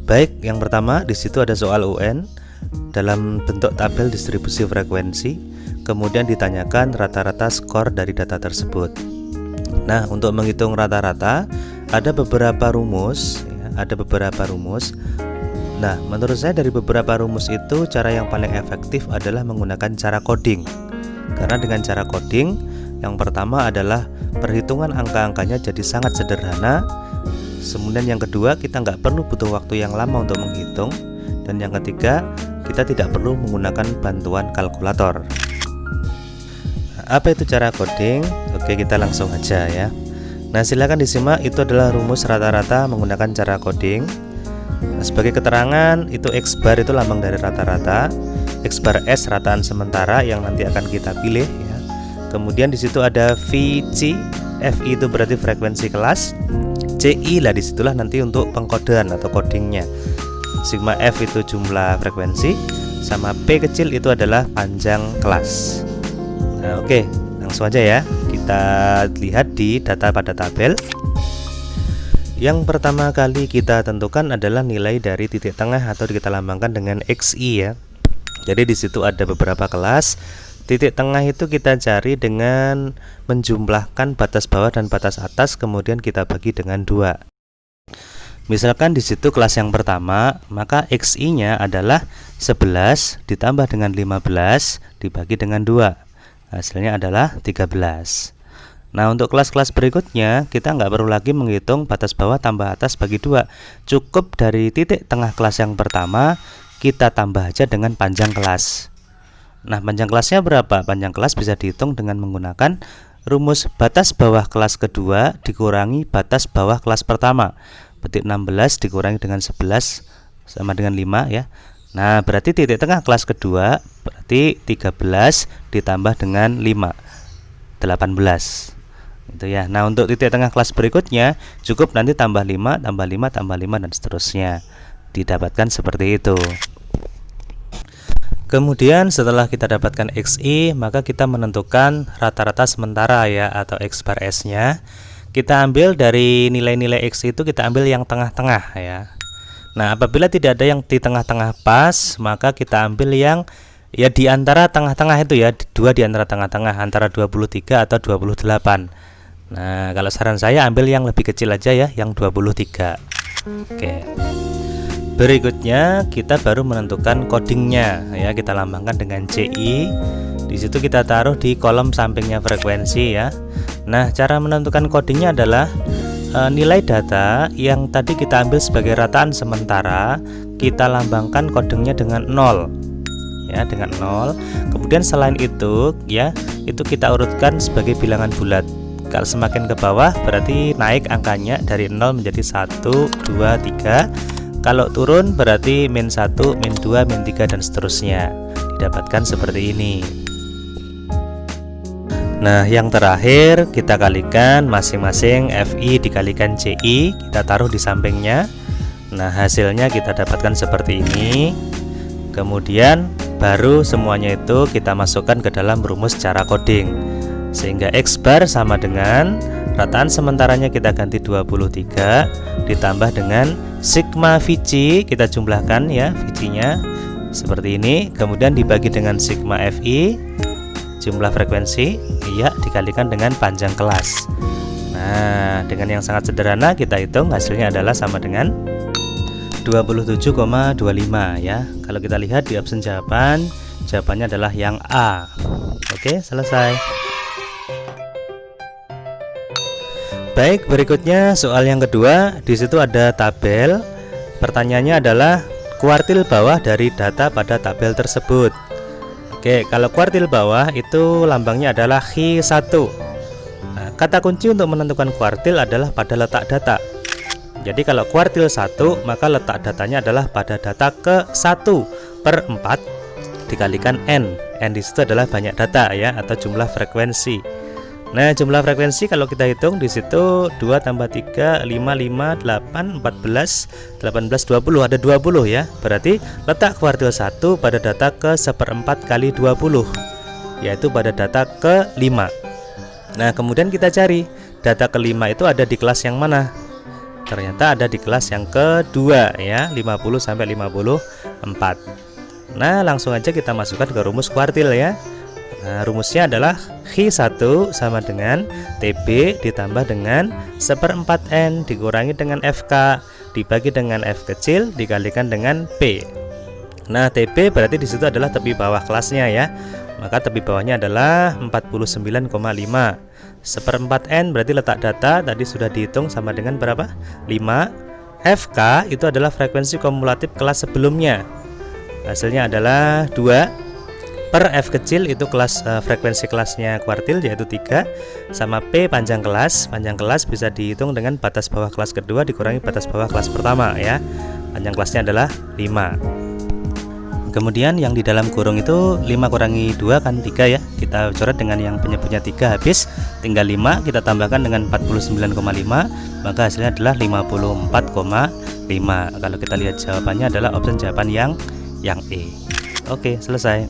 Baik, yang pertama di situ ada soal UN dalam bentuk tabel distribusi frekuensi, kemudian ditanyakan rata-rata skor dari data tersebut. Nah, untuk menghitung rata-rata ada beberapa rumus, ya, Nah, menurut saya dari beberapa rumus itu cara yang paling efektif adalah menggunakan cara coding. Karena dengan cara coding, yang pertama adalah perhitungan angka-angkanya jadi sangat sederhana. Kemudian yang kedua, kita nggak perlu butuh waktu yang lama untuk menghitung. Dan yang ketiga, kita tidak perlu menggunakan bantuan kalkulator. Nah, apa itu cara coding? Oke, kita langsung aja ya. Nah, silakan disimak, itu adalah rumus rata-rata menggunakan cara coding. Nah, sebagai keterangan, itu X bar itu lambang dari rata-rata, X bar S rataan sementara yang nanti akan kita pilih ya. Kemudian di situ ada VC, FI itu berarti frekuensi kelas, CI lah disitulah nanti untuk pengkodean atau codingnya. Sigma F itu jumlah frekuensi, sama P kecil itu adalah panjang kelas. Nah, oke, langsung aja ya. Kita lihat di data pada tabel. Yang pertama kali kita tentukan adalah nilai dari titik tengah atau kita lambangkan dengan XI ya. Jadi di situ ada beberapa kelas. Titik tengah itu kita cari dengan menjumlahkan batas bawah dan batas atas, kemudian kita bagi dengan 2. Misalkan di situ kelas yang pertama, maka XI-nya adalah 11 ditambah dengan 15 dibagi dengan 2. Hasilnya adalah 13. Nah, untuk kelas-kelas berikutnya kita nggak perlu lagi menghitung batas bawah tambah atas bagi 2. Cukup dari titik tengah kelas yang pertama kita tambah aja dengan panjang kelas. Nah, panjang kelasnya berapa? Panjang kelas bisa dihitung dengan menggunakan rumus batas bawah kelas kedua dikurangi batas bawah kelas pertama. Berarti 16 dikurangi dengan 11 sama dengan 5 ya. Nah, berarti titik tengah kelas kedua berarti 13 ditambah dengan 5, 18. Itu ya. Nah, untuk titik tengah kelas berikutnya cukup nanti tambah 5, tambah 5, tambah 5 dan seterusnya. Didapatkan seperti itu. Kemudian setelah kita dapatkan XI, maka kita menentukan rata-rata sementara ya atau X bar S-nya. Kita ambil dari nilai-nilai X itu, kita ambil yang tengah-tengah ya. Nah, apabila tidak ada yang di tengah-tengah pas, maka kita ambil yang ya di antara tengah-tengah itu ya, 2 di antara tengah-tengah, antara 23 atau 28. Nah, kalau saran saya ambil yang lebih kecil aja ya, yang 23. Oke. Berikutnya kita baru menentukan codingnya ya, kita lambangkan dengan CI. Di situ kita taruh di kolom sampingnya frekuensi ya. Nah, cara menentukan codingnya adalah nilai data yang tadi kita ambil sebagai rataan sementara, kita lambangkan codingnya dengan 0 ya, dengan 0. Kemudian selain itu ya, itu kita urutkan sebagai bilangan bulat. Kalau semakin ke bawah berarti naik angkanya dari 0 menjadi 1, 2, 3. Kalau turun berarti min 1, min 2, min 3 dan seterusnya. Didapatkan seperti ini. Nah, yang terakhir kita kalikan masing-masing FI dikalikan CI, kita taruh di sampingnya. Nah, hasilnya kita dapatkan seperti ini. Kemudian baru semuanya itu kita masukkan ke dalam rumus cara coding. Sehingga X bar sama dengan rataan sementaranya kita ganti 23 ditambah dengan sigma VC, kita jumlahkan ya VC-nya seperti ini, kemudian dibagi dengan sigma FI jumlah frekuensi ya, dikalikan dengan panjang kelas. Nah, dengan yang sangat sederhana kita hitung hasilnya adalah sama dengan 27,25 ya. Kalau kita lihat di option jawabannya adalah yang A. Oke, selesai. Baik, berikutnya soal yang kedua. Di situ ada tabel. Pertanyaannya adalah kuartil bawah dari data pada tabel tersebut. Oke, kalau kuartil bawah itu lambangnya adalah Q1. Nah, kata kunci untuk menentukan kuartil adalah pada letak data. Jadi kalau kuartil 1, maka letak datanya adalah pada data ke 1/4 dikalikan N. N di situ adalah banyak data ya, atau jumlah frekuensi. Nah, jumlah frekuensi kalau kita hitung di situ 2 tambah 3, 5, 5, 8, 14, 18, 20, ada 20 ya. Berarti letak kuartil 1 pada data ke 1/4 kali 20, yaitu pada data ke 5. Nah, kemudian kita cari data ke 5 itu ada di kelas yang mana. ternyata ada di kelas yang kedua ya, 50 sampai 54. Nah, langsung aja kita masukkan ke rumus kuartil ya. Nah, rumusnya adalah X1 sama dengan TB ditambah dengan 1/4N dikurangi dengan FK dibagi dengan F kecil dikalikan dengan P. Nah, TB berarti di situ adalah tepi bawah kelasnya ya. Maka tepi bawahnya adalah 49,5. 1/4N berarti letak data tadi sudah dihitung sama dengan berapa? 5. FK itu adalah frekuensi kumulatif kelas sebelumnya. Hasilnya adalah 2 per F kecil itu kelas frekuensi kelasnya kuartil yaitu 3 sama P panjang kelas. Panjang kelas bisa dihitung dengan batas bawah kelas kedua dikurangi batas bawah kelas pertama ya. Panjang kelasnya adalah 5. Kemudian yang di dalam kurung itu 5 kurangi 2 kan 3 ya. Kita coret dengan yang penyebutnya 3 habis, tinggal 5 kita tambahkan dengan 49,5 maka hasilnya adalah 54,5. Kalau kita lihat jawabannya adalah opsi jawaban yang E. Oke, selesai.